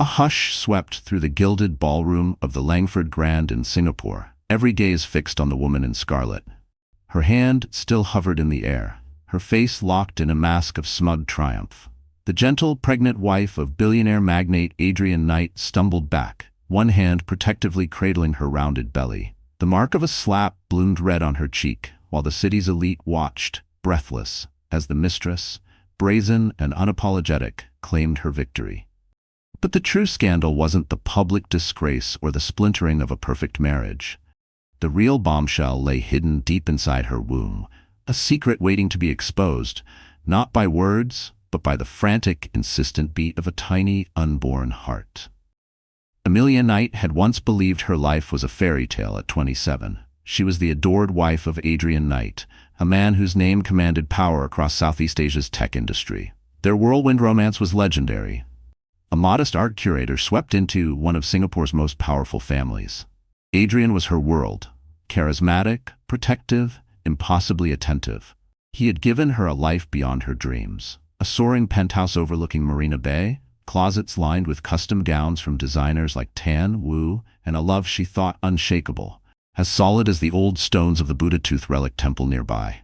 A hush swept through the gilded ballroom of the Langford Grand in Singapore. Every gaze fixed on the woman in scarlet. Her hand still hovered in the air, her face locked in a mask of smug triumph. The gentle, pregnant wife of billionaire magnate Emilia Knight stumbled back, one hand protectively cradling her rounded belly. The mark of a slap bloomed red on her cheek, while the city's elite watched, breathless, as the mistress, brazen and unapologetic, claimed her victory. But the true scandal wasn't the public disgrace or the splintering of a perfect marriage. The real bombshell lay hidden deep inside her womb, a secret waiting to be exposed, not by words, but by the frantic, insistent beat of a tiny, unborn heart. Emilia Knight had once believed her life was a fairy tale at 27. She was the adored wife of Adrian Knight, a man whose name commanded power across Southeast Asia's tech industry. Their whirlwind romance was legendary. A modest art curator swept into one of Singapore's most powerful families. Adrian was her world, charismatic, protective, impossibly attentive. He had given her a life beyond her dreams. A soaring penthouse overlooking Marina Bay, closets lined with custom gowns from designers like Tan, Wu, and a love she thought unshakable, as solid as the old stones of the Buddha Tooth relic temple nearby.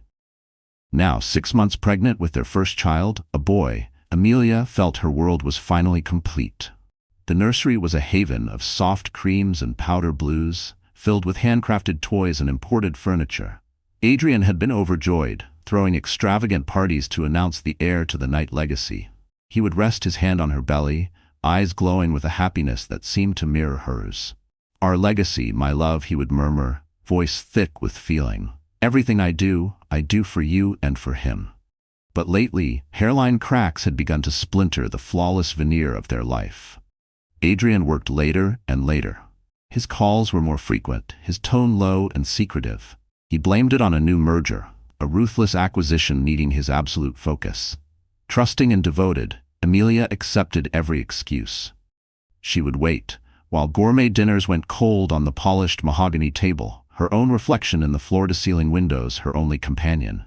Now, 6 months pregnant with their first child, a boy, Emilia felt her world was finally complete. The nursery was a haven of soft creams and powder blues, filled with handcrafted toys and imported furniture. Adrian had been overjoyed, throwing extravagant parties to announce the heir to the Knight legacy. He would rest his hand on her belly, eyes glowing with a happiness that seemed to mirror hers. "Our legacy, my love," he would murmur, voice thick with feeling. "Everything I do for you and for him." But lately, hairline cracks had begun to splinter the flawless veneer of their life. Adrian worked later and later. His calls were more frequent, his tone low and secretive. He blamed it on a new merger, a ruthless acquisition needing his absolute focus. Trusting and devoted, Emilia accepted every excuse. She would wait, while gourmet dinners went cold on the polished mahogany table, her own reflection in the floor-to-ceiling windows her only companion.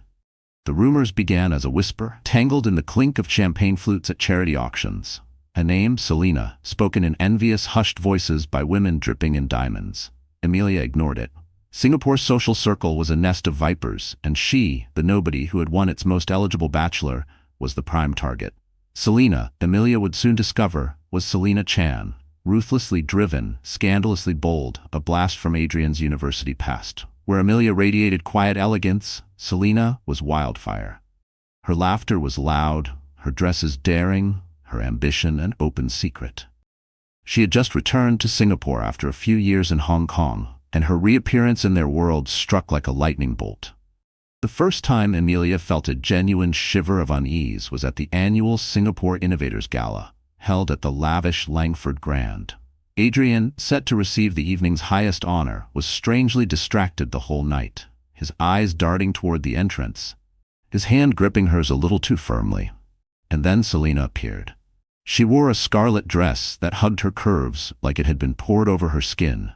The rumors began as a whisper, tangled in the clink of champagne flutes at charity auctions. A name, Selina, spoken in envious, hushed voices by women dripping in diamonds. Emilia ignored it. Singapore's social circle was a nest of vipers, and she, the nobody who had won its most eligible bachelor, was the prime target. Selina, Emilia would soon discover, was Selina Chan, ruthlessly driven, scandalously bold, a blast from Adrian's university past. Where Emilia radiated quiet elegance, Selina was wildfire. Her laughter was loud, her dresses daring, her ambition an open secret. She had just returned to Singapore after a few years in Hong Kong, and her reappearance in their world struck like a lightning bolt. The first time Emilia felt a genuine shiver of unease was at the annual Singapore Innovators Gala, held at the lavish Langford Grand. Adrian, set to receive the evening's highest honor, was strangely distracted the whole night, his eyes darting toward the entrance, his hand gripping hers a little too firmly. And then Selina appeared. She wore a scarlet dress that hugged her curves like it had been poured over her skin,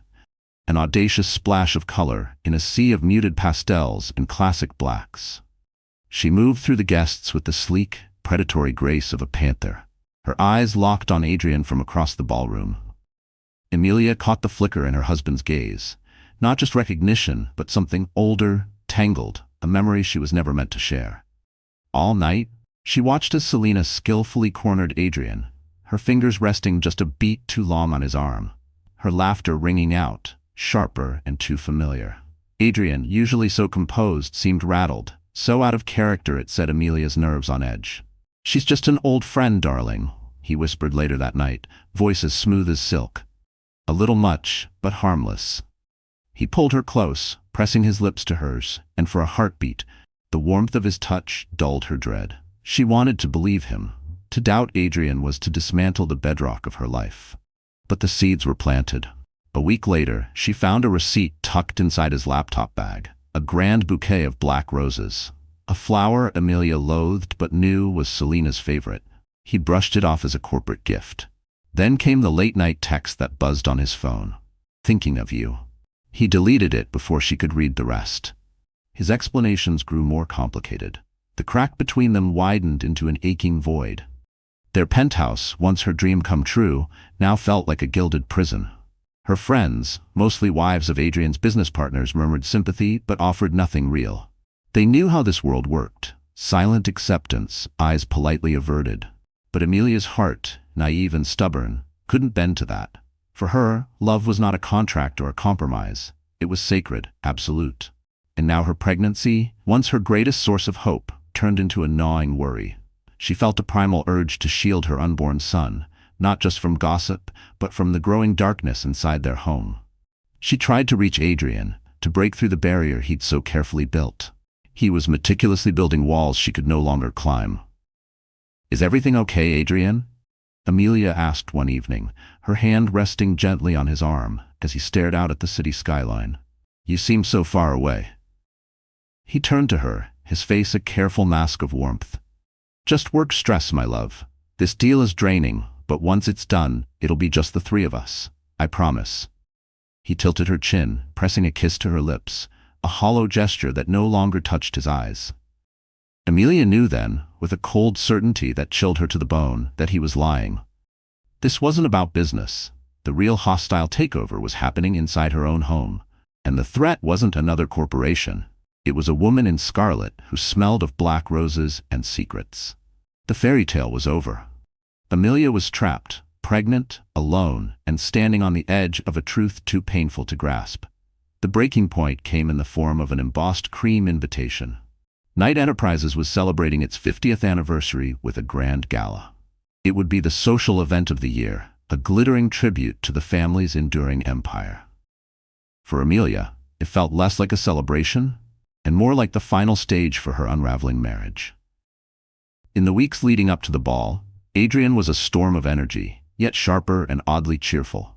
an audacious splash of color in a sea of muted pastels and classic blacks. She moved through the guests with the sleek, predatory grace of a panther, her eyes locked on Adrian from across the ballroom. Emilia caught the flicker in her husband's gaze, not just recognition, but something older, tangled, a memory she was never meant to share. All night, she watched as Selina skillfully cornered Adrian, her fingers resting just a beat too long on his arm, her laughter ringing out, sharper and too familiar. Adrian, usually so composed, seemed rattled, so out of character it set Emilia's nerves on edge. "She's just an old friend, darling," he whispered later that night, voice as smooth as silk. A little much, but harmless. He pulled her close, pressing his lips to hers, and for a heartbeat, the warmth of his touch dulled her dread. She wanted to believe him. To doubt Adrian was to dismantle the bedrock of her life. But the seeds were planted. A week later, she found a receipt tucked inside his laptop bag, a grand bouquet of black roses. A flower Emilia loathed but knew was Selina's favorite. He brushed it off as a corporate gift. Then came the late-night text that buzzed on his phone. "Thinking of you." He deleted it before she could read the rest. His explanations grew more complicated. The crack between them widened into an aching void. Their penthouse, once her dream come true, now felt like a gilded prison. Her friends, mostly wives of Adrian's business partners, murmured sympathy but offered nothing real. They knew how this world worked. Silent acceptance, eyes politely averted. But Emilia's heart, naive and stubborn, couldn't bend to that. For her, love was not a contract or a compromise. It was sacred, absolute. And now her pregnancy, once her greatest source of hope, turned into a gnawing worry. She felt a primal urge to shield her unborn son, not just from gossip, but from the growing darkness inside their home. She tried to reach Adrian, to break through the barrier he'd so carefully built. He was meticulously building walls she could no longer climb. "Is everything okay, Adrian?" Emilia asked one evening, her hand resting gently on his arm as he stared out at the city skyline. "You seem so far away." He turned to her, his face a careful mask of warmth. "Just work stress, my love. This deal is draining, but once it's done, it'll be just the three of us. I promise." He tilted her chin, pressing a kiss to her lips, a hollow gesture that no longer touched his eyes. Emilia knew then, with a cold certainty that chilled her to the bone, that he was lying. This wasn't about business. The real hostile takeover was happening inside her own home. And the threat wasn't another corporation. It was a woman in scarlet who smelled of black roses and secrets. The fairy tale was over. Emilia was trapped, pregnant, alone, and standing on the edge of a truth too painful to grasp. The breaking point came in the form of an embossed cream invitation. Knight Enterprises was celebrating its 50th anniversary with a grand gala. It would be the social event of the year, a glittering tribute to the family's enduring empire. For Emilia, it felt less like a celebration and more like the final stage for her unraveling marriage. In the weeks leading up to the ball, Adrian was a storm of energy, yet sharper and oddly cheerful.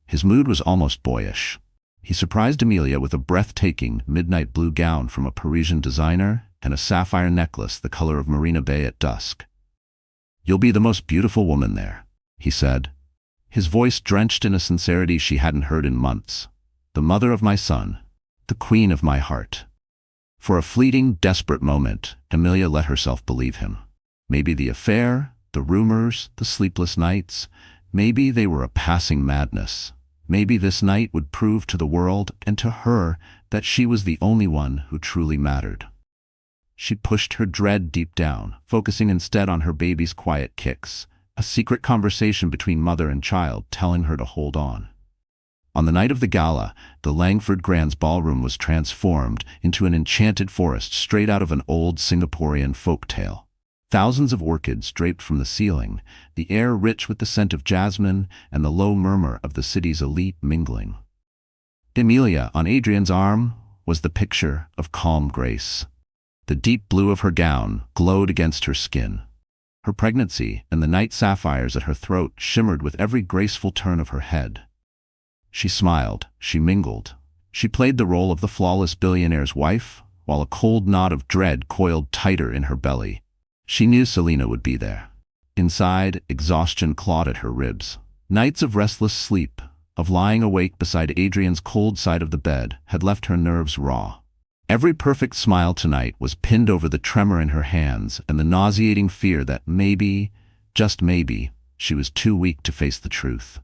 His mood was almost boyish. He surprised Emilia with a breathtaking midnight blue gown from a Parisian designer and a sapphire necklace the color of Marina Bay at dusk. "You'll be the most beautiful woman there," he said, his voice drenched in a sincerity she hadn't heard in months. "The mother of my son, the queen of my heart." For a fleeting, desperate moment, Emilia let herself believe him. Maybe the affair, the rumors, the sleepless nights, maybe they were a passing madness. Maybe this night would prove to the world and to her that she was the only one who truly mattered. She pushed her dread deep down, focusing instead on her baby's quiet kicks, a secret conversation between mother and child telling her to hold on. On the night of the gala, the Langford Grand's ballroom was transformed into an enchanted forest straight out of an old Singaporean folk tale. Thousands of orchids draped from the ceiling, the air rich with the scent of jasmine and the low murmur of the city's elite mingling. Emilia, on Adrian's arm, was the picture of calm grace. The deep blue of her gown glowed against her skin. Her pregnancy and the night sapphires at her throat shimmered with every graceful turn of her head. She smiled, she mingled. She played the role of the flawless billionaire's wife, while a cold knot of dread coiled tighter in her belly. She knew Selina would be there. Inside, exhaustion clawed at her ribs. Nights of restless sleep, of lying awake beside Adrian's cold side of the bed, had left her nerves raw. Every perfect smile tonight was pinned over the tremor in her hands and the nauseating fear that maybe, just maybe, she was too weak to face the truth.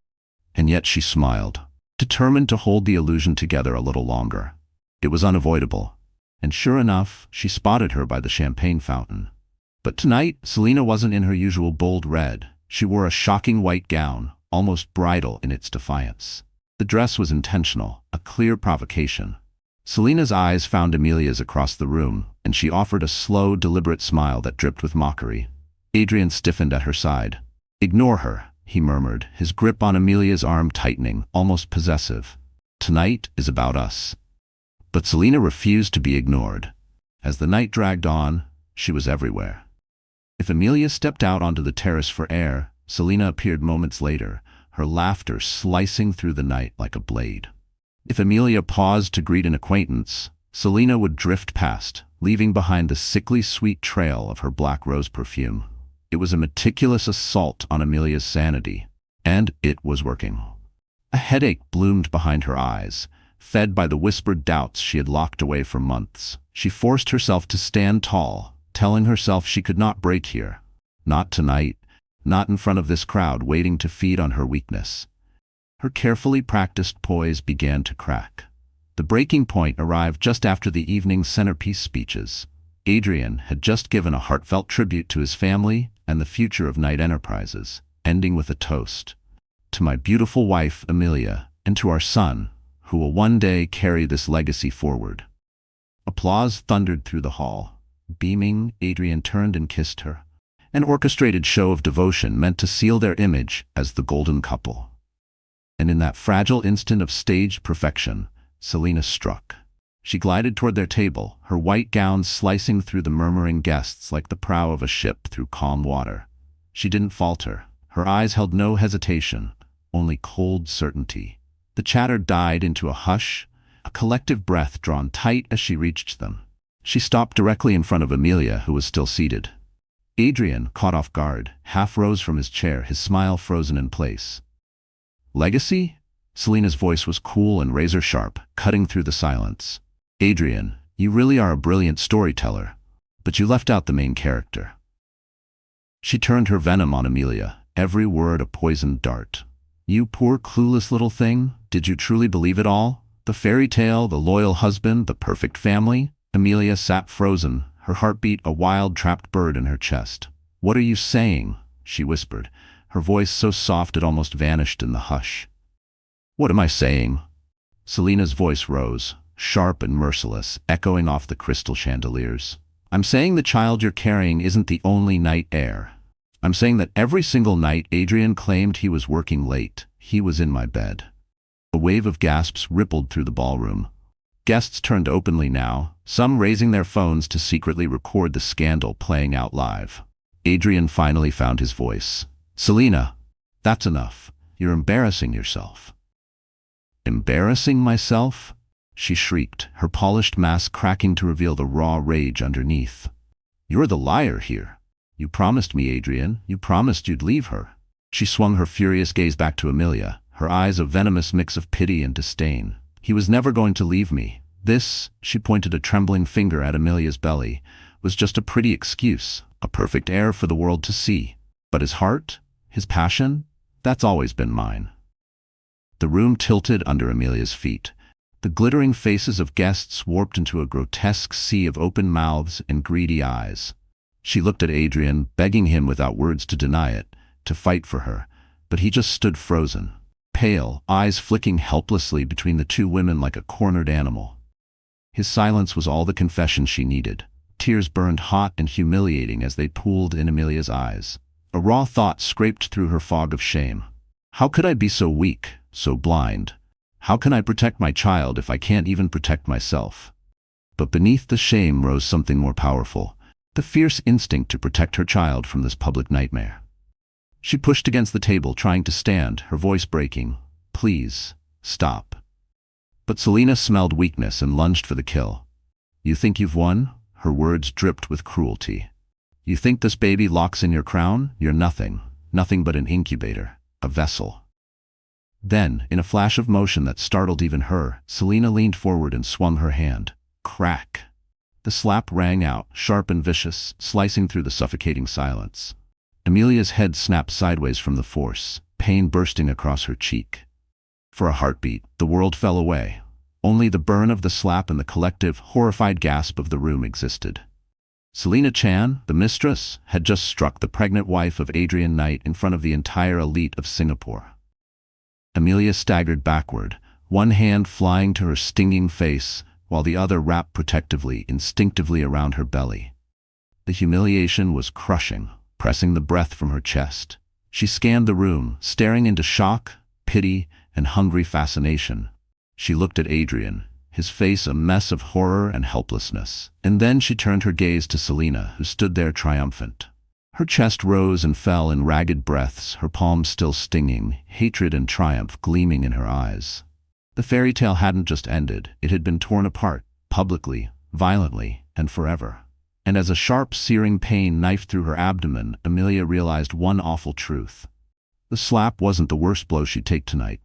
And yet she smiled, determined to hold the illusion together a little longer. It was unavoidable, and sure enough, she spotted her by the champagne fountain. But tonight, Selina wasn't in her usual bold red. She wore a shocking white gown, almost bridal in its defiance. The dress was intentional, a clear provocation. Selina's eyes found Emilia's across the room, and she offered a slow, deliberate smile that dripped with mockery. Adrian stiffened at her side. "Ignore her," he murmured, his grip on Emilia's arm tightening, almost possessive. "Tonight is about us." But Selina refused to be ignored. As the night dragged on, she was everywhere. If Emilia stepped out onto the terrace for air, Selina appeared moments later, her laughter slicing through the night like a blade. If Emilia paused to greet an acquaintance, Selina would drift past, leaving behind the sickly sweet trail of her black rose perfume. It was a meticulous assault on Emilia's sanity, and it was working. A headache bloomed behind her eyes, fed by the whispered doubts she had locked away for months. She forced herself to stand tall, telling herself she could not break here. Not tonight, not in front of this crowd waiting to feed on her weakness. Her carefully practiced poise began to crack. The breaking point arrived just after the evening's centerpiece speeches. Adrian had just given a heartfelt tribute to his family and the future of Knight Enterprises, ending with a toast. To my beautiful wife, Emilia, and to our son, who will one day carry this legacy forward. Applause thundered through the hall. Beaming, Adrian turned and kissed her. An orchestrated show of devotion meant to seal their image as the golden couple. And in that fragile instant of staged perfection, Selina struck. She glided toward their table, her white gown slicing through the murmuring guests like the prow of a ship through calm water. She didn't falter. Her eyes held no hesitation, only cold certainty. The chatter died into a hush, a collective breath drawn tight as she reached them. She stopped directly in front of Emilia, who was still seated. Adrian, caught off guard, half rose from his chair, his smile frozen in place. Legacy? Selina's voice was cool and razor-sharp, cutting through the silence. Adrian, you really are a brilliant storyteller, but you left out the main character. She turned her venom on Emilia, every word a poisoned dart. You poor clueless little thing, did you truly believe it all? The fairy tale, the loyal husband, the perfect family? Emilia sat frozen, her heartbeat a wild trapped bird in her chest. What are you saying? She whispered, her voice so soft it almost vanished in the hush. What am I saying? Selina's voice rose, sharp and merciless, echoing off the crystal chandeliers. I'm saying the child you're carrying isn't the only Knight heir. I'm saying that every single night Adrian claimed he was working late, he was in my bed. A wave of gasps rippled through the ballroom. Guests turned openly now, some raising their phones to secretly record the scandal playing out live. Adrian finally found his voice. Selina, that's enough. You're embarrassing yourself. Embarrassing myself? She shrieked, her polished mask cracking to reveal the raw rage underneath. You're the liar here. You promised me, Adrian. You promised you'd leave her. She swung her furious gaze back to Emilia, her eyes a venomous mix of pity and disdain. He was never going to leave me. This, she pointed a trembling finger at Emilia's belly, was just a pretty excuse, a perfect heir for the world to see. But his heart, his passion, that's always been mine. The room tilted under Emilia's feet. The glittering faces of guests warped into a grotesque sea of open mouths and greedy eyes. She looked at Adrian, begging him without words to deny it, to fight for her, but he just stood frozen, pale, eyes flicking helplessly between the two women like a cornered animal. His silence was all the confession she needed. Tears burned hot and humiliating as they pooled in Emilia's eyes. A raw thought scraped through her fog of shame. How could I be so weak, so blind? How can I protect my child if I can't even protect myself? But beneath the shame rose something more powerful, the fierce instinct to protect her child from this public nightmare. She pushed against the table, trying to stand, her voice breaking. Please, stop. But Selina smelled weakness and lunged for the kill. You think you've won? Her words dripped with cruelty. You think this baby locks in your crown? You're nothing, nothing but an incubator, a vessel. Then, in a flash of motion that startled even her, Selina leaned forward and swung her hand. Crack! The slap rang out, sharp and vicious, slicing through the suffocating silence. Emilia's head snapped sideways from the force, pain bursting across her cheek. For a heartbeat, the world fell away. Only the burn of the slap and the collective, horrified gasp of the room existed. Selina Chan, the mistress, had just struck the pregnant wife of Adrian Knight in front of the entire elite of Singapore. Emilia staggered backward, one hand flying to her stinging face, while the other wrapped protectively, instinctively around her belly. The humiliation was crushing, pressing the breath from her chest. She scanned the room, staring into shock, pity, and hungry fascination. She looked at Adrian, his face a mess of horror and helplessness. And then she turned her gaze to Selina, who stood there triumphant. Her chest rose and fell in ragged breaths, her palms still stinging, hatred and triumph gleaming in her eyes. The fairy tale hadn't just ended, it had been torn apart, publicly, violently, and forever. And as a sharp, searing pain knifed through her abdomen, Emilia realized one awful truth. The slap wasn't the worst blow she'd take tonight.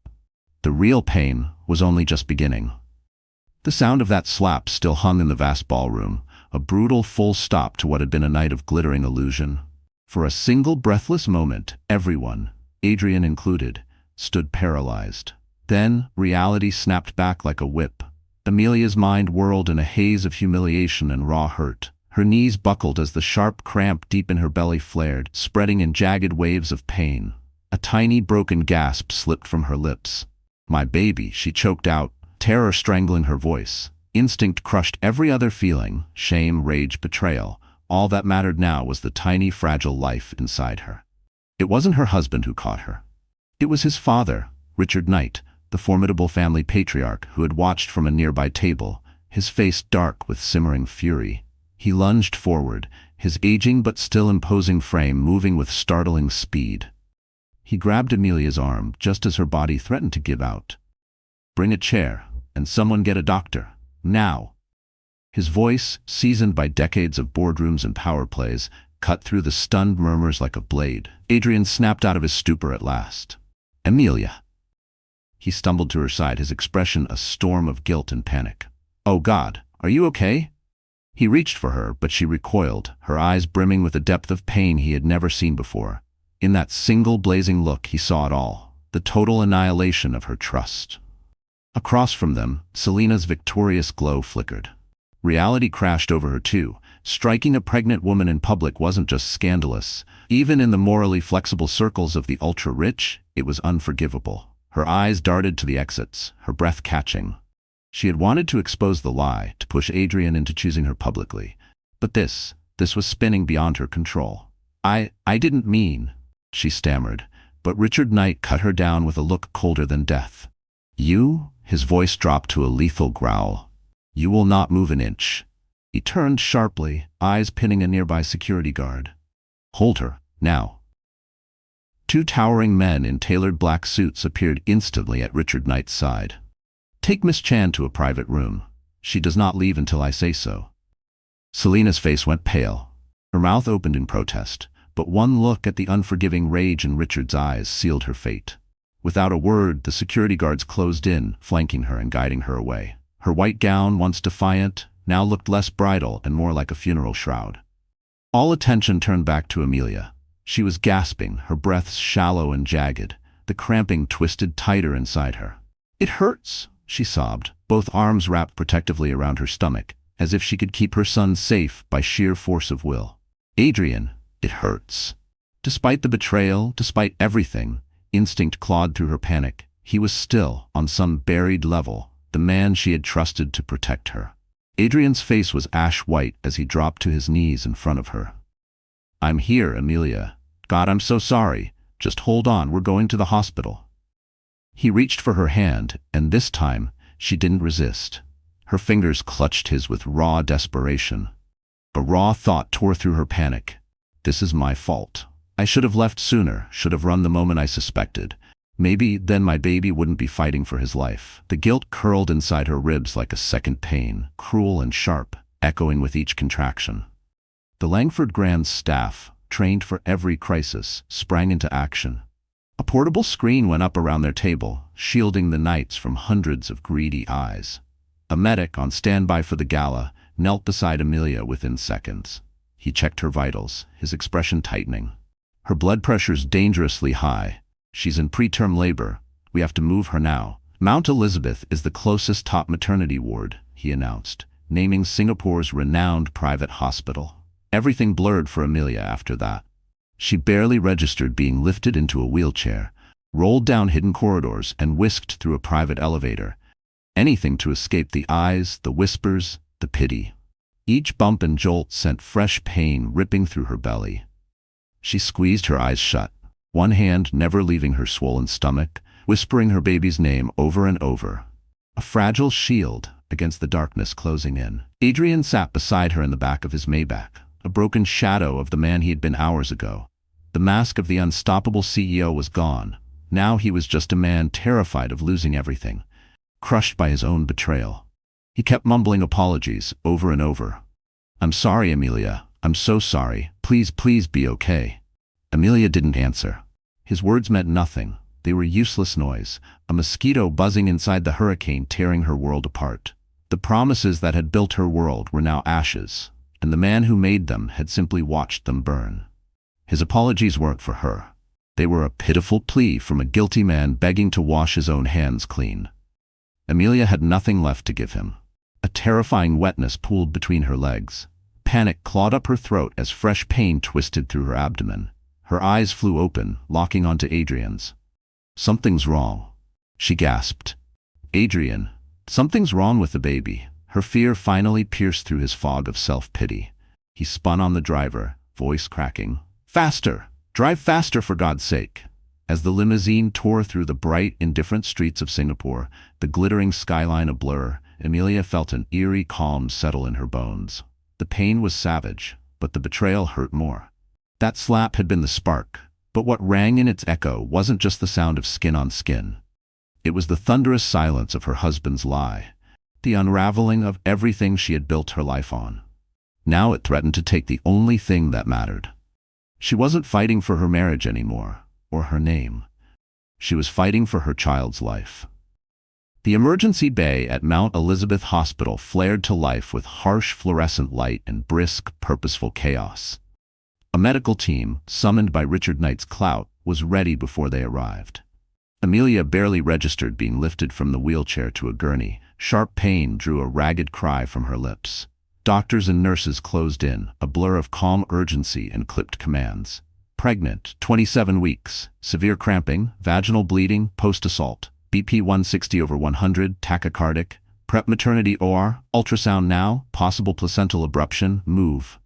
The real pain was only just beginning. The sound of that slap still hung in the vast ballroom, a brutal full stop to what had been a night of glittering illusion. For a single breathless moment, everyone, Adrian included, stood paralyzed. Then, reality snapped back like a whip. Emilia's mind whirled in a haze of humiliation and raw hurt. Her knees buckled as the sharp cramp deep in her belly flared, spreading in jagged waves of pain. A tiny broken gasp slipped from her lips. "My baby," she choked out, terror strangling her voice. Instinct crushed every other feeling, shame, rage, betrayal. All that mattered now was the tiny, fragile life inside her. It wasn't her husband who caught her. It was his father, Richard Knight, the formidable family patriarch who had watched from a nearby table, his face dark with simmering fury. He lunged forward, his aging but still imposing frame moving with startling speed. He grabbed Emilia's arm just as her body threatened to give out. "Bring a chair, and someone get a doctor. Now." His voice, seasoned by decades of boardrooms and power plays, cut through the stunned murmurs like a blade. Adrian snapped out of his stupor at last. "Emilia." He stumbled to her side, his expression a storm of guilt and panic. "Oh God, are you okay?" He reached for her, but she recoiled, her eyes brimming with a depth of pain he had never seen before. In that single blazing look he saw it all, the total annihilation of her trust. Across from them, Selena's victorious glow flickered. Reality crashed over her too. Striking a pregnant woman in public wasn't just scandalous. Even in the morally flexible circles of the ultra-rich, it was unforgivable. Her eyes darted to the exits, her breath catching. She had wanted to expose the lie, to push Adrian into choosing her publicly. But this was spinning beyond her control. I didn't mean," she stammered, but Richard Knight cut her down with a look colder than death. "You?" His voice dropped to a lethal growl. "You will not move an inch." He turned sharply, eyes pinning a nearby security guard. "Hold her, now." Two towering men in tailored black suits appeared instantly at Richard Knight's side. "Take Miss Chan to a private room. She does not leave until I say so." Selena's face went pale. Her mouth opened in protest, but one look at the unforgiving rage in Richard's eyes sealed her fate. Without a word, the security guards closed in, flanking her and guiding her away. Her white gown, once defiant, now looked less bridal and more like a funeral shroud. All attention turned back to Emilia. She was gasping, her breaths shallow and jagged, the cramping twisted tighter inside her. "It hurts," she sobbed, both arms wrapped protectively around her stomach, as if she could keep her son safe by sheer force of will. "Adrian, it hurts." Despite the betrayal, despite everything, instinct clawed through her panic. He was still, on some buried level, the man she had trusted to protect her. Adrian's face was ash-white as he dropped to his knees in front of her. "I'm here, Emilia. God, I'm so sorry. Just hold on, we're going to the hospital." He reached for her hand, and this time, she didn't resist. Her fingers clutched his with raw desperation. A raw thought tore through her panic. "This is my fault. I should have left sooner, should have run the moment I suspected. Maybe then my baby wouldn't be fighting for his life." The guilt curled inside her ribs like a second pain, cruel and sharp, echoing with each contraction. The Langford Grand's staff, trained for every crisis, sprang into action. A portable screen went up around their table, shielding the Knights from hundreds of greedy eyes. A medic, on standby for the gala, knelt beside Emilia within seconds. He checked her vitals, his expression tightening. "Her blood pressure's dangerously high. She's in preterm labor. We have to move her now. Mount Elizabeth is the closest top maternity ward," he announced, naming Singapore's renowned private hospital. Everything blurred for Emilia after that. She barely registered being lifted into a wheelchair, rolled down hidden corridors, and whisked through a private elevator. Anything to escape the eyes, the whispers, the pity. Each bump and jolt sent fresh pain ripping through her belly. She squeezed her eyes shut, one hand never leaving her swollen stomach, whispering her baby's name over and over. A fragile shield against the darkness closing in. Adrian sat beside her in the back of his Maybach, a broken shadow of the man he had been hours ago. The mask of the unstoppable CEO was gone. Now he was just a man terrified of losing everything, crushed by his own betrayal. He kept mumbling apologies over and over. "I'm sorry, Emilia. I'm so sorry. Please, please be okay." Emilia didn't answer. His words meant nothing. They were useless noise, a mosquito buzzing inside the hurricane tearing her world apart. The promises that had built her world were now ashes, and the man who made them had simply watched them burn. His apologies weren't for her. They were a pitiful plea from a guilty man begging to wash his own hands clean. Emilia had nothing left to give him. A terrifying wetness pooled between her legs. Panic clawed up her throat as fresh pain twisted through her abdomen. Her eyes flew open, locking onto Adrian's. "Something's wrong," she gasped. "Adrian, something's wrong with the baby." Her fear finally pierced through his fog of self-pity. He spun on the driver, voice cracking. "Faster! Drive faster, for God's sake!" As the limousine tore through the bright, indifferent streets of Singapore, the glittering skyline a blur, Emilia felt an eerie calm settle in her bones. The pain was savage, but the betrayal hurt more. That slap had been the spark, but what rang in its echo wasn't just the sound of skin on skin. It was the thunderous silence of her husband's lie, the unraveling of everything she had built her life on. Now it threatened to take the only thing that mattered. She wasn't fighting for her marriage anymore, or her name. She was fighting for her child's life. The emergency bay at Mount Elizabeth Hospital flared to life with harsh fluorescent light and brisk, purposeful chaos. A medical team, summoned by Richard Knight's clout, was ready before they arrived. Emilia barely registered being lifted from the wheelchair to a gurney. Sharp pain drew a ragged cry from her lips. Doctors and nurses closed in, a blur of calm urgency and clipped commands. Pregnant, 27 weeks, severe cramping, vaginal bleeding, post-assault, BP 160/100, tachycardic, prep maternity OR, ultrasound now, possible placental abruption, move.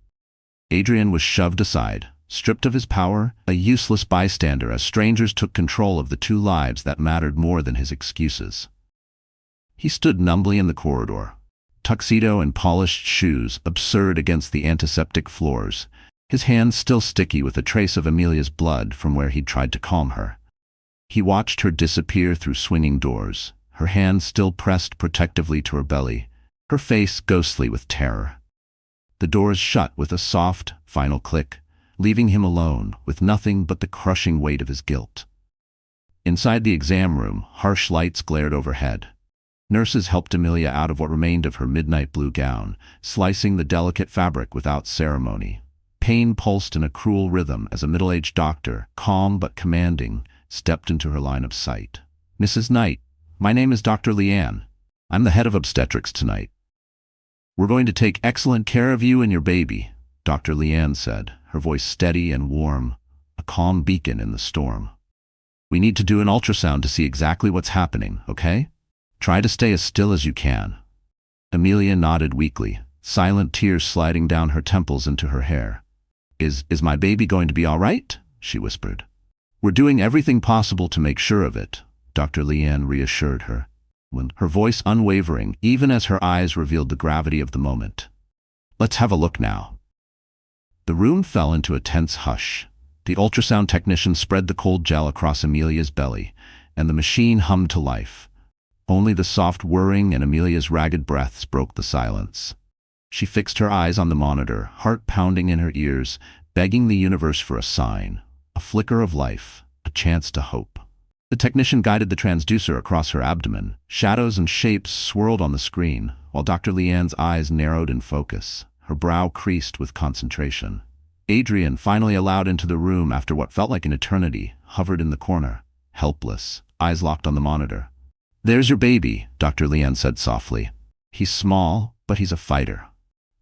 Adrian was shoved aside, stripped of his power, a useless bystander as strangers took control of the two lives that mattered more than his excuses. He stood numbly in the corridor, tuxedo and polished shoes absurd against the antiseptic floors, his hands still sticky with a trace of Emilia's blood from where he'd tried to calm her. He watched her disappear through swinging doors, her hands still pressed protectively to her belly, her face ghostly with terror. The doors shut with a soft, final click, leaving him alone with nothing but the crushing weight of his guilt. Inside the exam room, harsh lights glared overhead. Nurses helped Emilia out of what remained of her midnight blue gown, slicing the delicate fabric without ceremony. Pain pulsed in a cruel rhythm as a middle-aged doctor, calm but commanding, stepped into her line of sight. "Mrs. Knight, my name is Dr. Leanne. I'm the head of obstetrics tonight. We're going to take excellent care of you and your baby," Dr. Leanne said, her voice steady and warm, a calm beacon in the storm. "We need to do an ultrasound to see exactly what's happening, okay? Try to stay as still as you can." Emilia nodded weakly, silent tears sliding down her temples into her hair. Is my baby going to be all right?" she whispered. "We're doing everything possible to make sure of it," Dr. Leanne reassured her, her voice unwavering even as her eyes revealed the gravity of the moment. "Let's have a look now." The room fell into a tense hush. The ultrasound technician spread the cold gel across Emilia's belly, and the machine hummed to life. Only the soft whirring and Emilia's ragged breaths broke the silence. She fixed her eyes on the monitor, heart pounding in her ears, begging the universe for a sign, a flicker of life, a chance to hope. The technician guided the transducer across her abdomen. Shadows and shapes swirled on the screen, while Dr. Leanne's eyes narrowed in focus, her brow creased with concentration. Adrian, finally allowed into the room after what felt like an eternity, hovered in the corner, helpless, eyes locked on the monitor. "There's your baby," Dr. Leanne said softly. "He's small, but he's a fighter."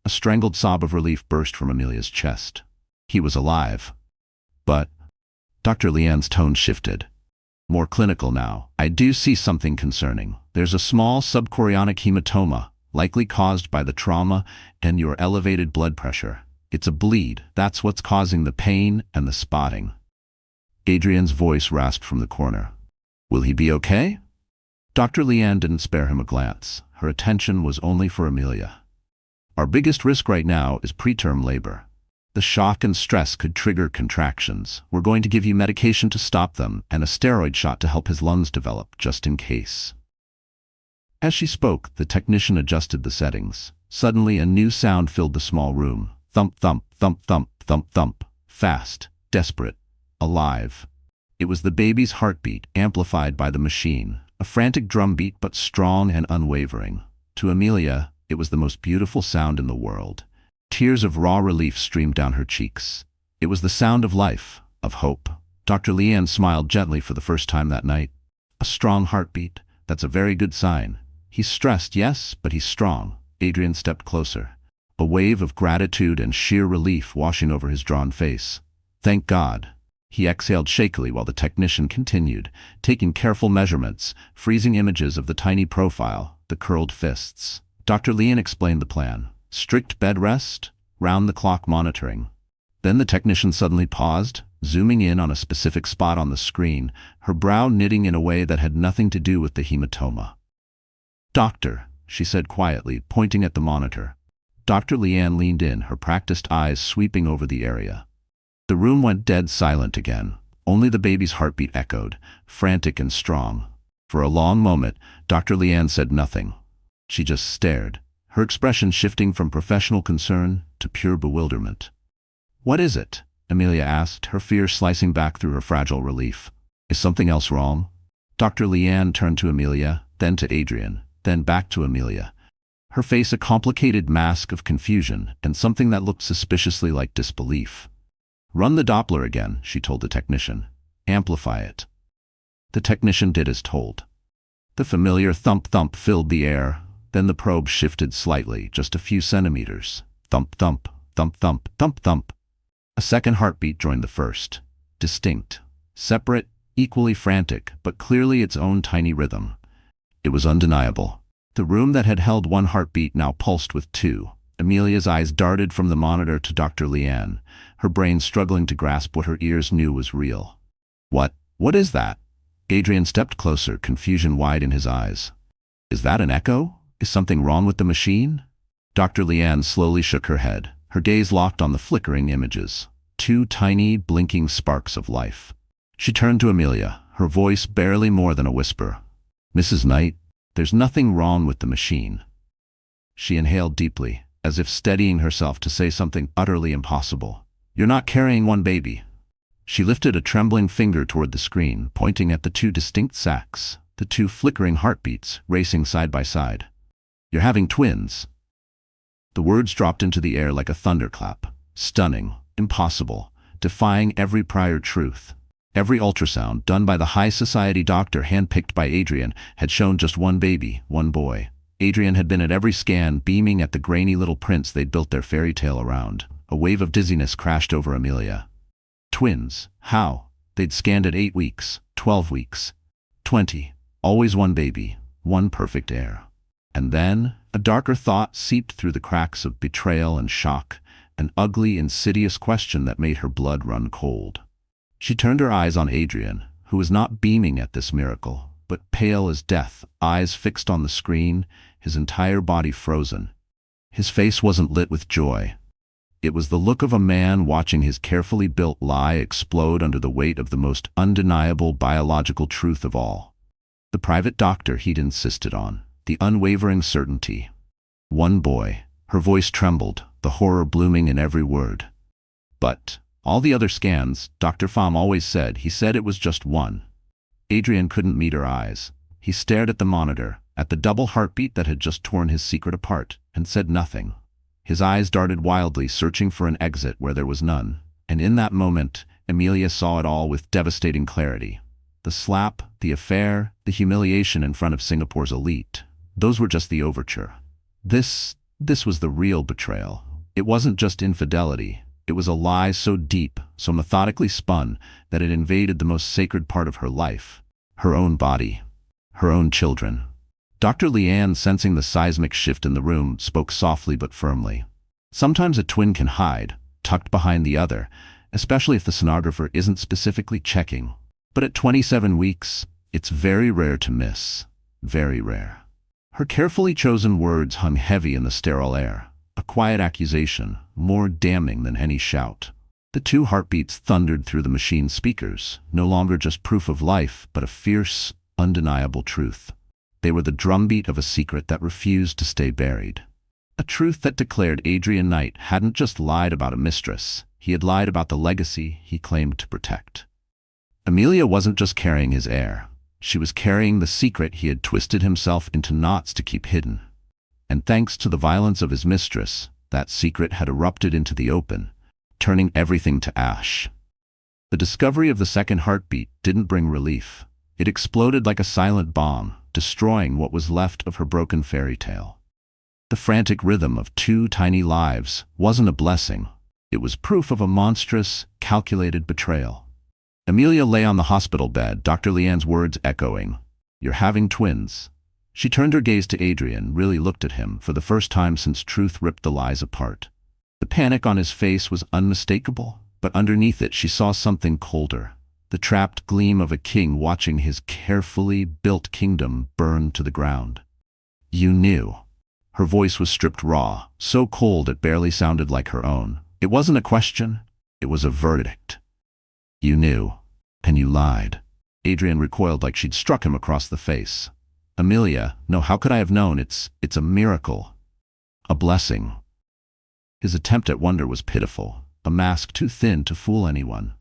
A strangled sob of relief burst from Emilia's chest. He was alive. But Dr. Leanne's tone shifted. More clinical now. "I do see something concerning. There's a small subchorionic hematoma, likely caused by the trauma and your elevated blood pressure. It's a bleed. That's what's causing the pain and the spotting." Adrian's voice rasped from the corner. "Will he be okay?" Dr. Leanne didn't spare him a glance. Her attention was only for Emilia. "Our biggest risk right now is preterm labor. The shock and stress could trigger contractions. We're going to give you medication to stop them and a steroid shot to help his lungs develop, just in case." As she spoke, the technician adjusted the settings. Suddenly, a new sound filled the small room. Thump, thump, thump, thump, thump, thump. Fast, desperate, alive. It was the baby's heartbeat, amplified by the machine. A frantic drumbeat, but strong and unwavering. To Emilia, it was the most beautiful sound in the world. Tears of raw relief streamed down her cheeks. It was the sound of life, of hope. Dr. Leanne smiled gently for the first time that night. A strong heartbeat. That's a very good sign. He's stressed, yes, but he's strong. Adrian stepped closer, a wave of gratitude and sheer relief washing over his drawn face. Thank God. He exhaled shakily while the technician continued, taking careful measurements, freezing images of the tiny profile, the curled fists. Dr. Leanne explained the plan. Strict bed rest, round-the-clock monitoring. Then the technician suddenly paused, zooming in on a specific spot on the screen, her brow knitting in a way that had nothing to do with the hematoma. Doctor, she said quietly, pointing at the monitor. Dr. Leanne leaned in, her practiced eyes sweeping over the area. The room went dead silent again. Only the baby's heartbeat echoed, frantic and strong. For a long moment, Dr. Leanne said nothing. She just stared, her expression shifting from professional concern to pure bewilderment. What is it? Emilia asked, her fear slicing back through her fragile relief. Is something else wrong? Dr. Leanne turned to Emilia, then to Adrian, then back to Emilia. Her face a complicated mask of confusion and something that looked suspiciously like disbelief. Run the Doppler again, she told the technician. Amplify it. The technician did as told. The familiar thump-thump filled the air, then the probe shifted slightly, just a few centimeters. Thump-thump, thump-thump, thump-thump. A second heartbeat joined the first. Distinct, separate, equally frantic, but clearly its own tiny rhythm. It was undeniable. The room that had held one heartbeat now pulsed with two. Emilia's eyes darted from the monitor to Dr. Leanne, her brain struggling to grasp what her ears knew was real. What is that? Adrian stepped closer, confusion wide in his eyes. Is that an echo? Is something wrong with the machine? Dr. Leanne slowly shook her head, her gaze locked on the flickering images. Two tiny, blinking sparks of life. She turned to Emilia, her voice barely more than a whisper. Mrs. Knight, there's nothing wrong with the machine. She inhaled deeply, as if steadying herself to say something utterly impossible. You're not carrying one baby. She lifted a trembling finger toward the screen, pointing at the two distinct sacs, the two flickering heartbeats, racing side by side. You're having twins. The words dropped into the air like a thunderclap. Stunning, impossible, defying every prior truth. Every ultrasound, done by the high society doctor handpicked by Adrian, had shown just one baby, one boy. Adrian had been at every scan, beaming at the grainy little prints they'd built their fairy tale around. A wave of dizziness crashed over Emilia. Twins. How? They'd scanned at 8 weeks, 12 weeks, 20. Always one baby, one perfect heir. And then, a darker thought seeped through the cracks of betrayal and shock, an ugly, insidious question that made her blood run cold. She turned her eyes on Adrian, who was not beaming at this miracle, but pale as death, eyes fixed on the screen, his entire body frozen. His face wasn't lit with joy. It was the look of a man watching his carefully built lie explode under the weight of the most undeniable biological truth of all. The private doctor he'd insisted on, the unwavering certainty. One boy. Her voice trembled, the horror blooming in every word. But all the other scans, Dr. Pham always said, he said it was just one. Adrian couldn't meet her eyes. He stared at the monitor, at the double heartbeat that had just torn his secret apart, and said nothing. His eyes darted wildly, searching for an exit where there was none. And in that moment, Emilia saw it all with devastating clarity. The slap, the affair, the humiliation in front of Singapore's elite. Those were just the overture. This was the real betrayal. It wasn't just infidelity. It was a lie so deep, so methodically spun, that it invaded the most sacred part of her life. Her own body. Her own children. Dr. Leanne, sensing the seismic shift in the room, spoke softly but firmly. Sometimes a twin can hide, tucked behind the other, especially if the sonographer isn't specifically checking. But at 27 weeks, it's very rare to miss. Very rare. Her carefully chosen words hung heavy in the sterile air. A quiet accusation, more damning than any shout. The two heartbeats thundered through the machine's speakers, no longer just proof of life, but a fierce, undeniable truth. They were the drumbeat of a secret that refused to stay buried. A truth that declared Adrian Knight hadn't just lied about a mistress, he had lied about the legacy he claimed to protect. Emilia wasn't just carrying his heir. She was carrying the secret he had twisted himself into knots to keep hidden. And thanks to the violence of his mistress, that secret had erupted into the open, turning everything to ash. The discovery of the second heartbeat didn't bring relief. It exploded like a silent bomb, destroying what was left of her broken fairy tale. The frantic rhythm of 2 tiny lives wasn't a blessing. It was proof of a monstrous, calculated betrayal. Emilia lay on the hospital bed, Dr. Leanne's words echoing, "You're having twins." She turned her gaze to Adrian, really looked at him for the first time since truth ripped the lies apart. The panic on his face was unmistakable, but underneath it she saw something colder, the trapped gleam of a king watching his carefully built kingdom burn to the ground. "You knew." Her voice was stripped raw, so cold it barely sounded like her own. It wasn't a question, it was a verdict. "You knew, and you lied." Adrian recoiled like she'd struck him across the face. "Emilia, no, how could I have known? It's a miracle. A blessing." His attempt at wonder was pitiful, a mask too thin to fool anyone.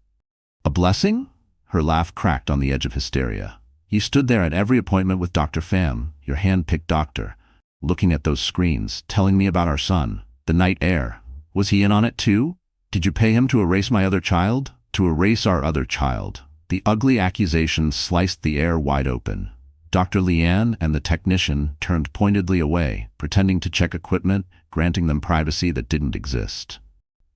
"A blessing?" Her laugh cracked on the edge of hysteria. "You stood there at every appointment with Dr. Pham, your hand-picked doctor, looking at those screens, telling me about our son, the night heir. Was he in on it too? Did you pay him to erase my other child? To erase our other child?" The ugly accusation sliced the air wide open. Dr. Leanne and the technician turned pointedly away, pretending to check equipment, granting them privacy that didn't exist.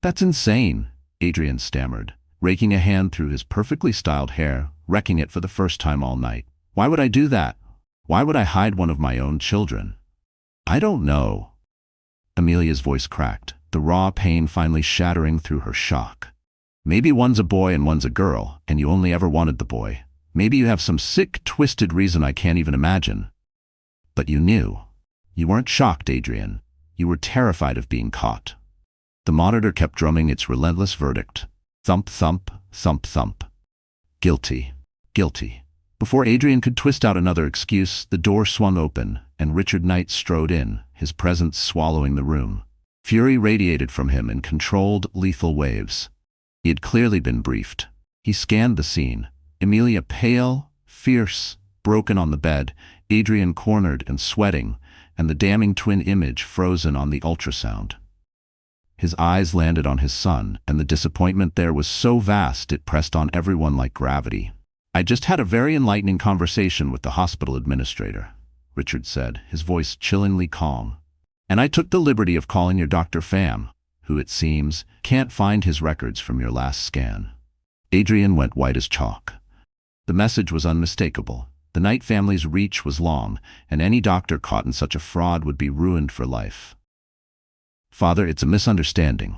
"That's insane," Adrian stammered, raking a hand through his perfectly styled hair, wrecking it for the first time all night. "Why would I do that? Why would I hide one of my own children?" "I don't know." Emilia's voice cracked, the raw pain finally shattering through her shock. "Maybe one's a boy and one's a girl, and you only ever wanted the boy. Maybe you have some sick, twisted reason I can't even imagine. But you knew. You weren't shocked, Adrian. You were terrified of being caught." The monitor kept drumming its relentless verdict. Thump, thump, thump, thump. "Guilty. Guilty." Before Adrian could twist out another excuse, the door swung open, and Richard Knight strode in, his presence swallowing the room. Fury radiated from him in controlled, lethal waves. He had clearly been briefed. He scanned the scene. Emilia pale, fierce, broken on the bed, Adrian cornered and sweating, and the damning twin image frozen on the ultrasound. His eyes landed on his son, and the disappointment there was so vast it pressed on everyone like gravity. "I just had a very enlightening conversation with the hospital administrator," Richard said, his voice chillingly calm. "And I took the liberty of calling your Dr. Pham, who, it seems, can't find his records from your last scan." Adrian went white as chalk. The message was unmistakable. The Knight family's reach was long, and any doctor caught in such a fraud would be ruined for life. "Father, it's a misunderstanding,"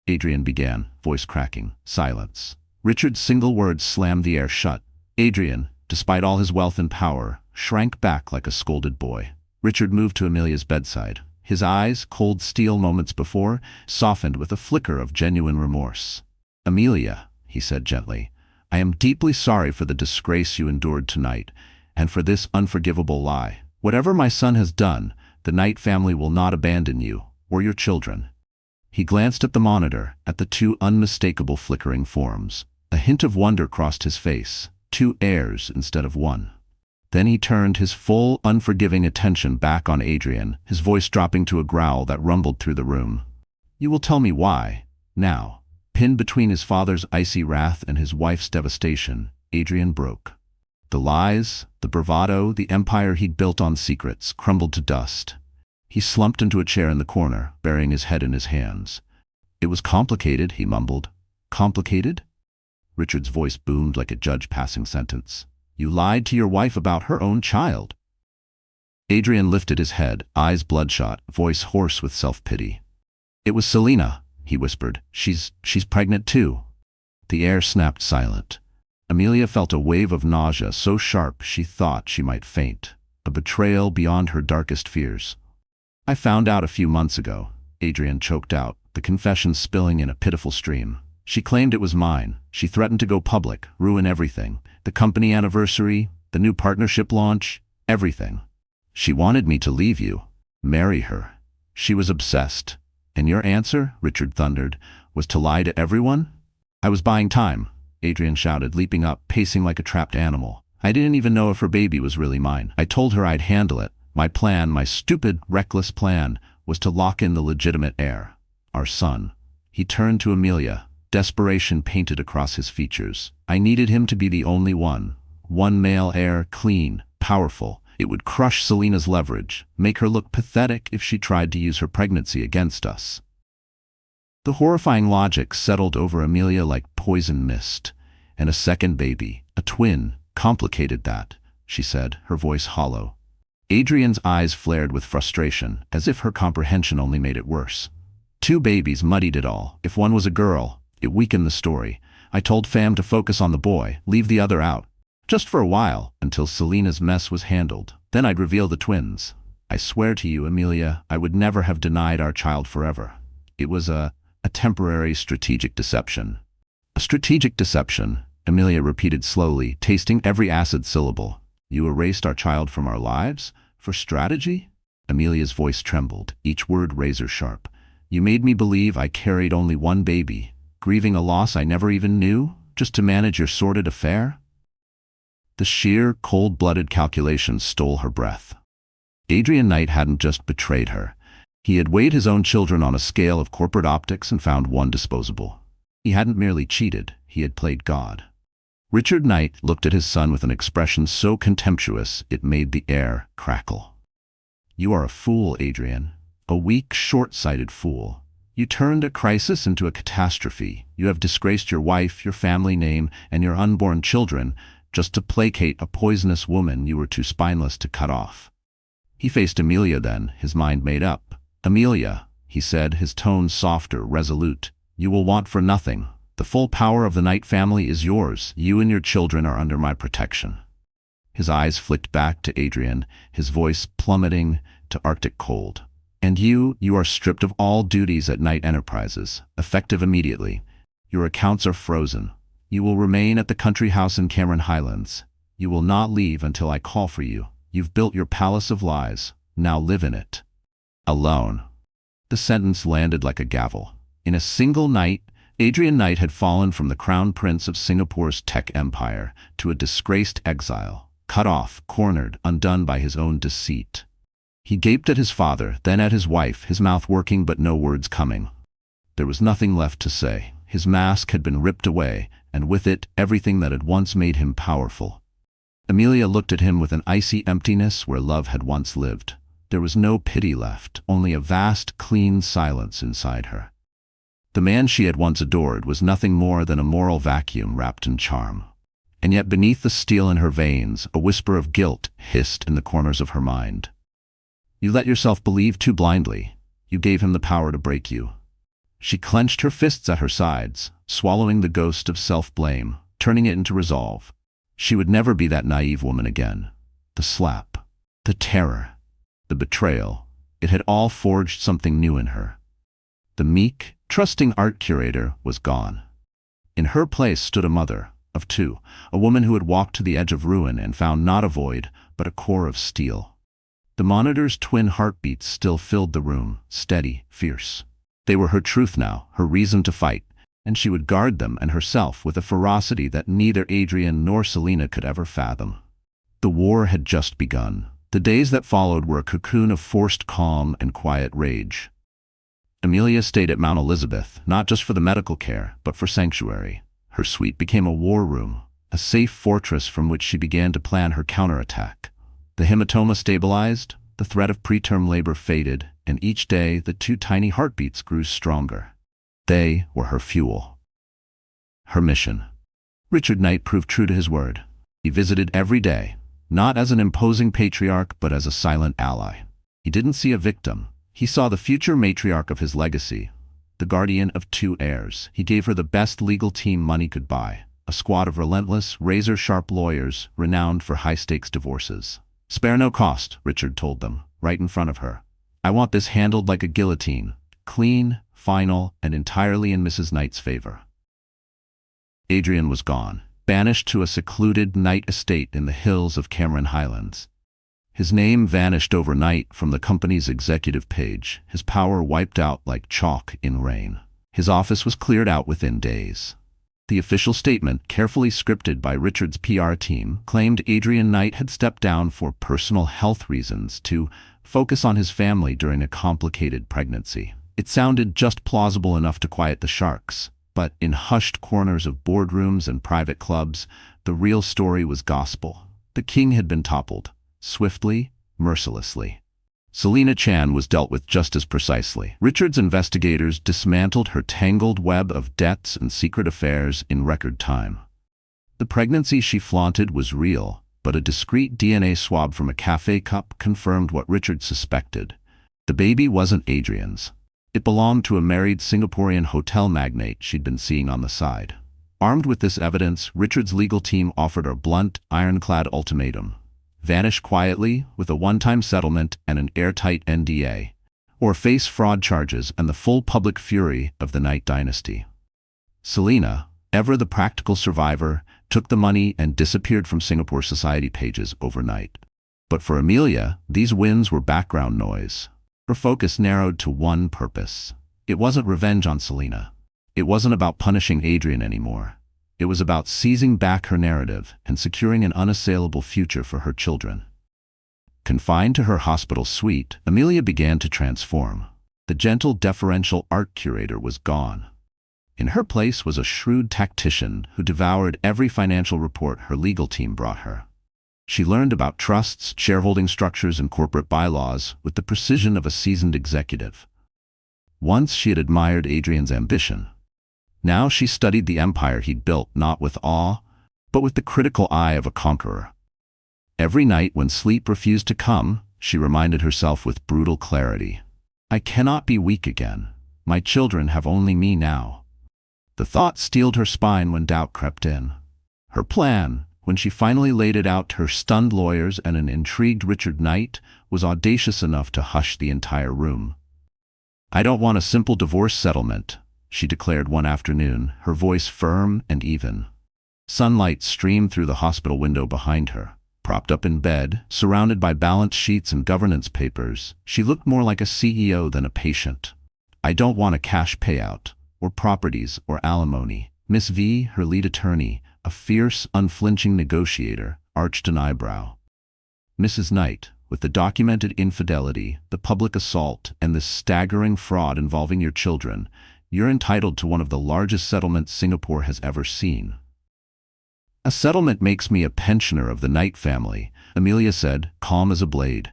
Adrian began, voice cracking. Silence. Richard's single words slammed the air shut. Adrian, despite all his wealth and power, shrank back like a scolded boy. Richard moved to Emilia's bedside. His eyes, cold steel moments before, softened with a flicker of genuine remorse. "Emilia," he said gently, "I am deeply sorry for the disgrace you endured tonight, and for this unforgivable lie. Whatever my son has done, the Knight family will not abandon you, or your children." He glanced at the monitor, at the 2 unmistakable flickering forms. A hint of wonder crossed his face. 2 heirs instead of 1. Then he turned his full, unforgiving attention back on Adrian, his voice dropping to a growl that rumbled through the room. "You will tell me why, now." Pinned between his father's icy wrath and his wife's devastation, Adrian broke. The lies, the bravado, the empire he'd built on secrets crumbled to dust. He slumped into a chair in the corner, burying his head in his hands. "It was complicated," he mumbled. "Complicated?" Richard's voice boomed like a judge passing sentence. "You lied to your wife about her own child." Adrian lifted his head, eyes bloodshot, voice hoarse with self-pity. "It was Selena," he whispered. She's pregnant too." The air snapped silent. Emilia felt a wave of nausea so sharp she thought she might faint. A betrayal beyond her darkest fears. "I found out a few months ago," Adrian choked out, the confession spilling in a pitiful stream. "She claimed it was mine. She threatened to go public, ruin everything. The company anniversary, the new partnership launch, everything. She wanted me to leave you, marry her. She was obsessed. And your answer," Richard thundered, "was to lie to everyone?" "I was buying time," Adrian shouted, leaping up, pacing like a trapped animal. "I didn't even know if her baby was really mine. I told her I'd handle it. My plan, my stupid, reckless plan, was to lock in the legitimate heir. Our son." He turned to Emilia. desperation painted across his features. I needed him to be the only one. One male heir, clean, powerful. It would crush Selena's leverage, make her look pathetic if she tried to use her pregnancy against us. The horrifying logic settled over Emilia like poison mist. And a second baby, a twin, complicated that, she said, her voice hollow. Adrian's eyes flared with frustration, as if her comprehension only made it worse. 2 babies muddied it all. If one was a girl, it weakened the story. I told Fam to focus on the boy, leave the other out. Just for a while, until Selena's mess was handled. Then I'd reveal the twins. I swear to you, Emilia, I would never have denied our child forever. It was a temporary strategic deception. A strategic deception, Emilia repeated slowly, tasting every acid syllable. You erased our child from our lives? For strategy? Emilia's voice trembled, each word razor sharp. You made me believe I carried only one baby, grieving a loss I never even knew, just to manage your sordid affair? The sheer, cold-blooded calculation stole her breath. Adrian Knight hadn't just betrayed her. He had weighed his own children on a scale of corporate optics and found one disposable. He hadn't merely cheated, he had played God. Richard Knight looked at his son with an expression so contemptuous it made the air crackle. You are a fool, Adrian. A weak, short-sighted fool. You turned a crisis into a catastrophe. You have disgraced your wife, your family name, and your unborn children just to placate a poisonous woman you were too spineless to cut off. He faced Emilia then, his mind made up. Emilia, he said, his tone softer, resolute. You will want for nothing. The full power of the Knight family is yours. You and your children are under my protection. His eyes flicked back to Adrian, his voice plummeting to Arctic cold. And you are stripped of all duties at Knight Enterprises, effective immediately. Your accounts are frozen. You will remain at the country house in Cameron Highlands. You will not leave until I call for you. You've built your palace of lies. Now live in it. Alone. The sentence landed like a gavel. In a single night, Adrian Knight had fallen from the crown prince of Singapore's tech empire to a disgraced exile, cut off, cornered, undone by his own deceit. He gaped at his father, then at his wife, his mouth working but no words coming. There was nothing left to say. His mask had been ripped away, and with it, everything that had once made him powerful. Emilia looked at him with an icy emptiness where love had once lived. There was no pity left, only a vast, clean silence inside her. The man she had once adored was nothing more than a moral vacuum wrapped in charm. And yet beneath the steel in her veins, a whisper of guilt hissed in the corners of her mind. You let yourself believe too blindly. You gave him the power to break you. She clenched her fists at her sides, swallowing the ghost of self-blame, turning it into resolve. She would never be that naive woman again. The slap, the terror, the betrayal, it had all forged something new in her. The meek, trusting art curator was gone. In her place stood a mother, of 2, a woman who had walked to the edge of ruin and found not a void, but a core of steel. The monitor's twin heartbeats still filled the room, steady, fierce. They were her truth now, her reason to fight, and she would guard them and herself with a ferocity that neither Adrian nor Selena could ever fathom. The war had just begun. The days that followed were a cocoon of forced calm and quiet rage. Emilia stayed at Mount Elizabeth, not just for the medical care, but for sanctuary. Her suite became a war room, a safe fortress from which she began to plan her counterattack. The hematoma stabilized, the threat of preterm labor faded, and each day the 2 tiny heartbeats grew stronger. They were her fuel. Her mission. Richard Knight proved true to his word. He visited every day, not as an imposing patriarch, but as a silent ally. He didn't see a victim. He saw the future matriarch of his legacy, the guardian of 2 heirs. He gave her the best legal team money could buy, a squad of relentless, razor-sharp lawyers renowned for high-stakes divorces. Spare no cost, Richard told them, right in front of her. I want this handled like a guillotine, clean, final, and entirely in Mrs. Knight's favor. Adrian was gone, banished to a secluded Knight estate in the hills of Cameron Highlands. His name vanished overnight from the company's executive page, his power wiped out like chalk in rain. His office was cleared out within days. The official statement, carefully scripted by Richard's PR team, claimed Adrian Knight had stepped down for personal health reasons to focus on his family during a complicated pregnancy. It sounded just plausible enough to quiet the sharks. But in hushed corners of boardrooms and private clubs, the real story was gospel. The king had been toppled, swiftly, mercilessly. Selina Chan was dealt with just as precisely. Richard's investigators dismantled her tangled web of debts and secret affairs in record time. The pregnancy she flaunted was real, but a discreet DNA swab from a cafe cup confirmed what Richard suspected. The baby wasn't Adrian's. It belonged to a married Singaporean hotel magnate she'd been seeing on the side. Armed with this evidence, Richard's legal team offered a blunt, ironclad ultimatum. Vanish quietly with a one-time settlement and an airtight NDA, or face fraud charges and the full public fury of the Knight dynasty. Selina, ever the practical survivor, took the money and disappeared from Singapore society pages overnight. But for Emilia, these wins were background noise. Her focus narrowed to one purpose. It wasn't revenge on Selina. It wasn't about punishing Adrian anymore. It was about seizing back her narrative and securing an unassailable future for her children. Confined to her hospital suite, Emilia began to transform. The gentle, deferential art curator was gone. In her place was a shrewd tactician who devoured every financial report her legal team brought her. She learned about trusts, shareholding structures, and corporate bylaws with the precision of a seasoned executive. Once she had admired Adrian's ambition. Now she studied the empire he'd built not with awe, but with the critical eye of a conqueror. Every night when sleep refused to come, she reminded herself with brutal clarity, "I cannot be weak again. My children have only me now." The thought steeled her spine when doubt crept in. Her plan, when she finally laid it out to her stunned lawyers and an intrigued Richard Knight, was audacious enough to hush the entire room. "I don't want a simple divorce settlement," she declared one afternoon, her voice firm and even. Sunlight streamed through the hospital window behind her. Propped up in bed, surrounded by balance sheets and governance papers, she looked more like a CEO than a patient. "I don't want a cash payout, or properties, or alimony." Miss V, her lead attorney, a fierce, unflinching negotiator, arched an eyebrow. "Mrs. Knight, with the documented infidelity, the public assault, and this staggering fraud involving your children, you're entitled to one of the largest settlements Singapore has ever seen." "A settlement makes me a pensioner of the Knight family," Emilia said, calm as a blade.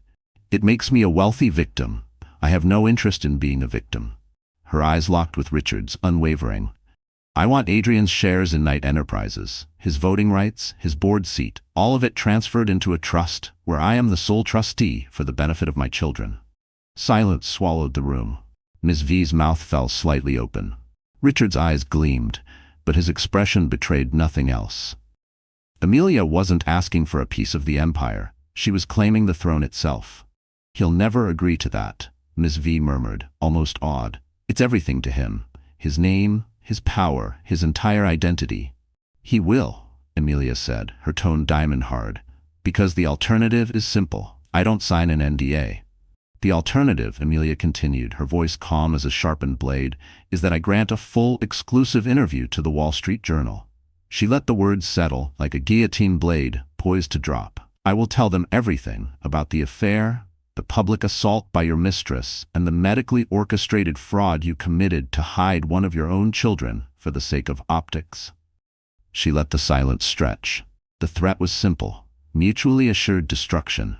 "It makes me a wealthy victim. I have no interest in being a victim." Her eyes locked with Richard's, unwavering. "I want Adrian's shares in Knight Enterprises, his voting rights, his board seat, all of it transferred into a trust, where I am the sole trustee for the benefit of my children." Silence swallowed the room. Miss V's mouth fell slightly open. Richard's eyes gleamed, but his expression betrayed nothing else. Emilia wasn't asking for a piece of the empire. She was claiming the throne itself. "He'll never agree to that," Miss V murmured, almost awed. "It's everything to him. His name, his power, his entire identity." "He will," Emilia said, her tone diamond-hard, "because the alternative is simple. I don't sign an NDA. The alternative," Emilia continued, her voice calm as a sharpened blade, "is that I grant a full, exclusive interview to the Wall Street Journal." She let the words settle like a guillotine blade poised to drop. "I will tell them everything about the affair, the public assault by your mistress, and the medically orchestrated fraud you committed to hide one of your own children for the sake of optics." She let the silence stretch. The threat was simple, mutually assured destruction.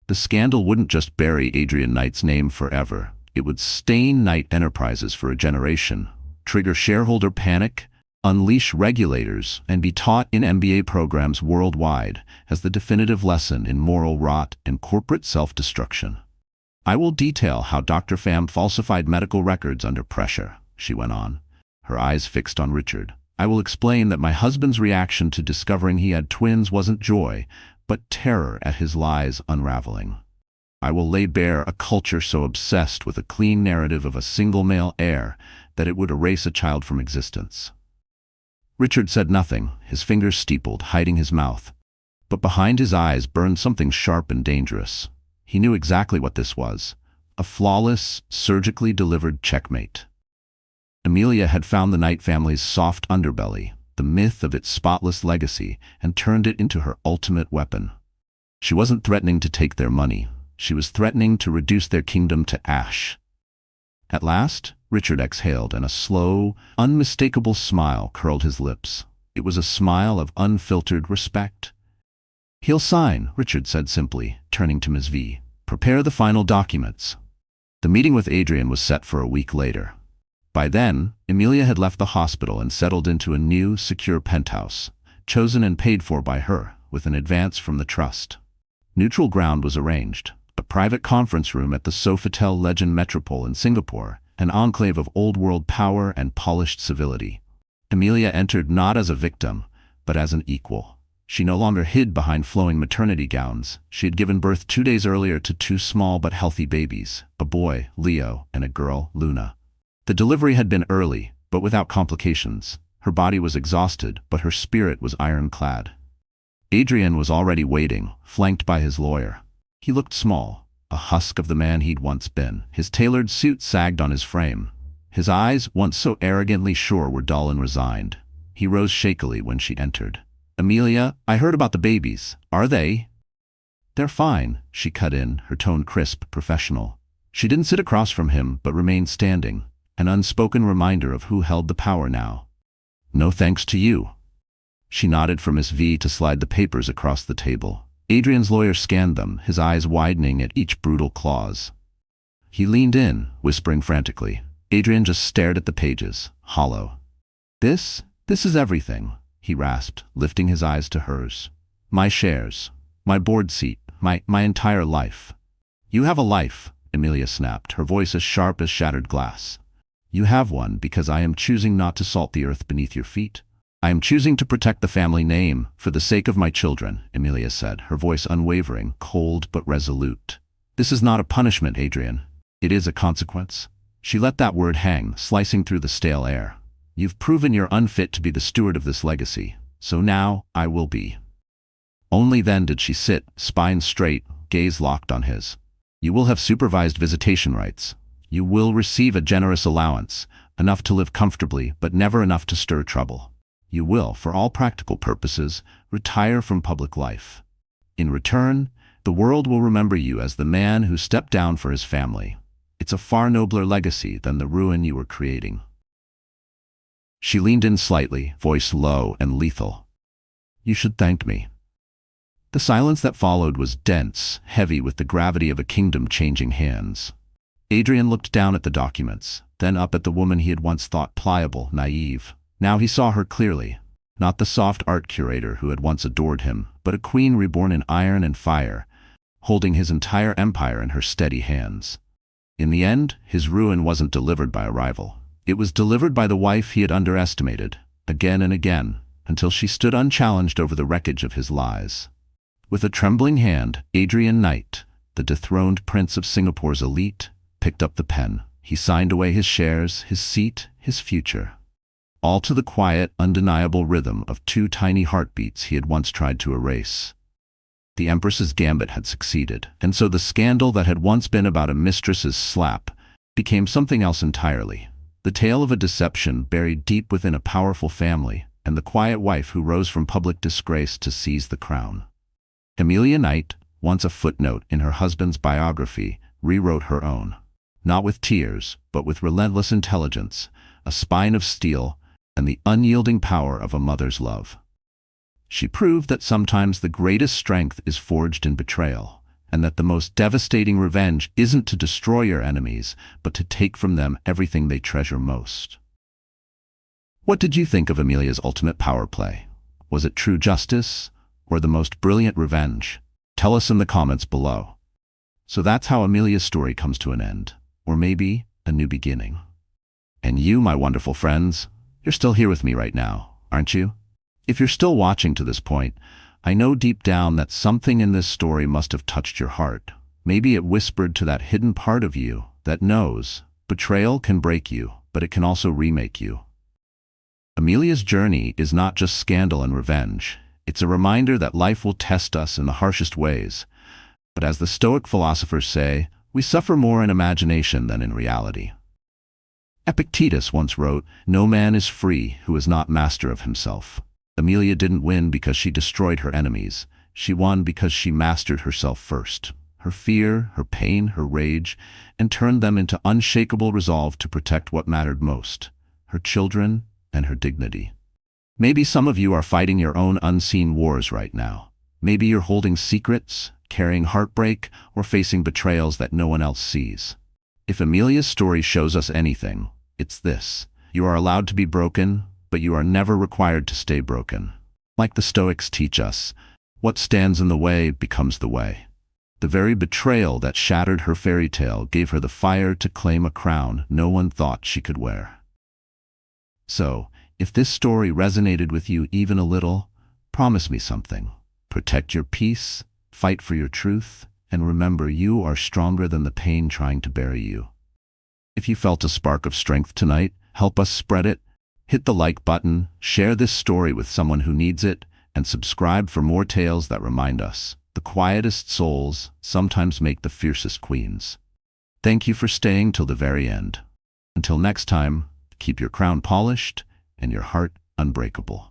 The scandal wouldn't just bury Adrian Knight's name forever. It would stain Knight Enterprises for a generation, trigger shareholder panic, unleash regulators, and be taught in MBA programs worldwide as the definitive lesson in moral rot and corporate self-destruction. "I will detail how Dr. Pham falsified medical records under pressure," she went on, her eyes fixed on Richard. "I will explain that my husband's reaction to discovering he had twins wasn't joy, but terror at his lies unraveling. I will lay bare a culture so obsessed with a clean narrative of a single male heir that it would erase a child from existence." Richard said nothing, his fingers steepled, hiding his mouth. But behind his eyes burned something sharp and dangerous. He knew exactly what this was. A flawless, surgically delivered checkmate. Emilia had found the Knight family's soft underbelly, the myth of its spotless legacy, and turned it into her ultimate weapon. She wasn't threatening to take their money. She was threatening to reduce their kingdom to ash. At last, Richard exhaled, and a slow, unmistakable smile curled his lips. It was a smile of unfiltered respect. "He'll sign," Richard said simply, turning to Ms. V. "Prepare the final documents." The meeting with Adrian was set for a week later. By then, Emilia had left the hospital and settled into a new, secure penthouse, chosen and paid for by her, with an advance from the trust. Neutral ground was arranged, a private conference room at the Sofitel Legend Metropole in Singapore, an enclave of old-world power and polished civility. Emilia entered not as a victim, but as an equal. She no longer hid behind flowing maternity gowns. She had given birth 2 days earlier to 2 small but healthy babies, a boy, Leo, and a girl, Luna. The delivery had been early, but without complications. Her body was exhausted, but her spirit was ironclad. Adrian was already waiting, flanked by his lawyer. He looked small, a husk of the man he'd once been. His tailored suit sagged on his frame. His eyes, once so arrogantly sure, were dull and resigned. He rose shakily when she entered. "Emilia, I heard about the babies. Are they?" "They're fine," she cut in, her tone crisp, professional. She didn't sit across from him, but remained standing, an unspoken reminder of who held the power now. "No thanks to you." She nodded for Miss V to slide the papers across the table. Adrian's lawyer scanned them, his eyes widening at each brutal clause. He leaned in, whispering frantically. Adrian just stared at the pages, hollow. This is everything," he rasped, lifting his eyes to hers. "My shares, my board seat, my entire life." "You have a life," Emilia snapped, her voice as sharp as shattered glass. "You have one because I am choosing not to salt the earth beneath your feet. I am choosing to protect the family name for the sake of my children," Emilia said, her voice unwavering, cold but resolute. "This is not a punishment, Adrian. It is a consequence." She let that word hang, slicing through the stale air. "You've proven you're unfit to be the steward of this legacy, so now I will be." Only then did she sit, spine straight, gaze locked on his. "You will have supervised visitation rights. You will receive a generous allowance, enough to live comfortably, but never enough to stir trouble. You will, for all practical purposes, retire from public life. In return, the world will remember you as the man who stepped down for his family. It's a far nobler legacy than the ruin you were creating." She leaned in slightly, voice low and lethal. "You should thank me." The silence that followed was dense, heavy with the gravity of a kingdom changing hands. Adrian looked down at the documents, then up at the woman he had once thought pliable, naive. Now he saw her clearly, not the soft art curator who had once adored him, but a queen reborn in iron and fire, holding his entire empire in her steady hands. In the end, his ruin wasn't delivered by a rival. It was delivered by the wife he had underestimated, again and again, until she stood unchallenged over the wreckage of his lies. With a trembling hand, Adrian Knight, the dethroned prince of Singapore's elite, picked up the pen. He signed away his shares, his seat, his future. All to the quiet, undeniable rhythm of 2 tiny heartbeats he had once tried to erase. The Empress's gambit had succeeded, and so the scandal that had once been about a mistress's slap became something else entirely. The tale of a deception buried deep within a powerful family, and the quiet wife who rose from public disgrace to seize the crown. Emilia Knight, once a footnote in her husband's biography, rewrote her own. Not with tears, but with relentless intelligence, a spine of steel, and the unyielding power of a mother's love. She proved that sometimes the greatest strength is forged in betrayal, and that the most devastating revenge isn't to destroy your enemies, but to take from them everything they treasure most. What did you think of Emilia's ultimate power play? Was it true justice, or the most brilliant revenge? Tell us in the comments below. So that's how Emilia's story comes to an end, or maybe a new beginning. And you, my wonderful friends, you're still here with me right now, aren't you? If you're still watching to this point, I know deep down that something in this story must have touched your heart. Maybe it whispered to that hidden part of you that knows betrayal can break you, but it can also remake you. Emilia's journey is not just scandal and revenge. It's a reminder that life will test us in the harshest ways. But as the Stoic philosophers say, we suffer more in imagination than in reality. Epictetus once wrote, "No man is free who is not master of himself." Emilia didn't win because she destroyed her enemies. She won because she mastered herself first. her fear, her pain, her rage, and turned them into unshakable resolve to protect what mattered most, her children and her dignity. Maybe some of you are fighting your own unseen wars right now. Maybe you're holding secrets, carrying heartbreak, or facing betrayals that no one else sees. If Emilia's story shows us anything, it's this: you are allowed to be broken, but you are never required to stay broken. Like the Stoics teach us, what stands in the way becomes the way. The very betrayal that shattered her fairy tale gave her the fire to claim a crown no one thought she could wear. So, if this story resonated with you even a little, promise me something. Protect your peace, fight for your truth, and remember you are stronger than the pain trying to bury you. If you felt a spark of strength tonight, help us spread it. Hit the like button, share this story with someone who needs it, and subscribe for more tales that remind us the quietest souls sometimes make the fiercest queens. Thank you for staying till the very end. Until next time, keep your crown polished and your heart unbreakable.